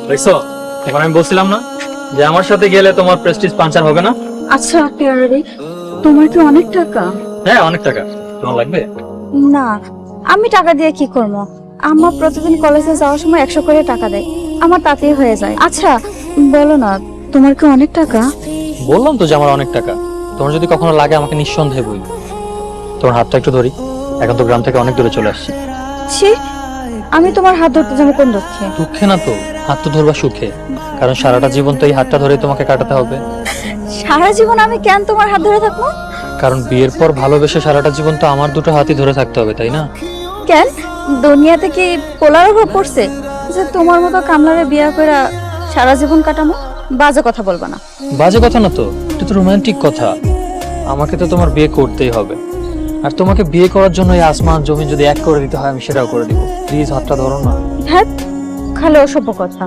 দেখছো, এখন আমি বলছিলাম না যে আমার সাথে গেলে তোমার প্রেস্টিজ পাঞ্চার হবে না। আচ্ছা টেরারি, তোমার কি অনেক টাকা? হ্যাঁ, অনেক টাকা। তোমার লাগবে? না, আমি টাকা দিয়ে কি করবো? আমার প্রতিদিন কলেজে যাওয়ার সময় 100 করে টাকা দেয়, আমার তাতেই হয়ে যায়। আচ্ছা বলো না, তোমার কি অনেক টাকা? বললাম তো যে আমার অনেক টাকা। তোমার যদি কখনো লাগে আমাকে নিঃসন্দেহে বলবে। তোমার হাতটা একটু ধরি, এখন তো গ্রাম থেকে অনেক দূরে চলে আসছি। ছি, আমি তোমার হাত ধরতে যাবো কোন দুঃখে? দুঃখে না তো, হাত তো ধরবা সুখে। কারণ সারাটা জীবন তো এই হাতটা ধরে তোমাকে কাটাতে হবে। সারা জীবন আমি কেন তোমার হাত ধরে থাকবো? কারণ বিয়ের পর ভালোবেসে সারাটা জীবন তো আমার দুটো হাতই ধরে থাকতে হবে, তাই না? কেন, দুনিয়াতে কি পোলার অভাব পড়ছে যে তোমার মতো কামলারে বিয়া করে সারা জীবন কাটানো? বাজে কথা বলবা না। বাজে কথা না তো, এটা তো রোমান্টিক কথা। আমাকে তো তোমার বিয়ে করতেই হবে। আর তোমাকে বিয়ে করার জন্য এই আসমান জমি যদি এক করে দিতে হয়, আমি সেটাও করে দিব। প্লিজ হাতটা ধরো না। হ্যাঁ, খালি অসভ্য কথা।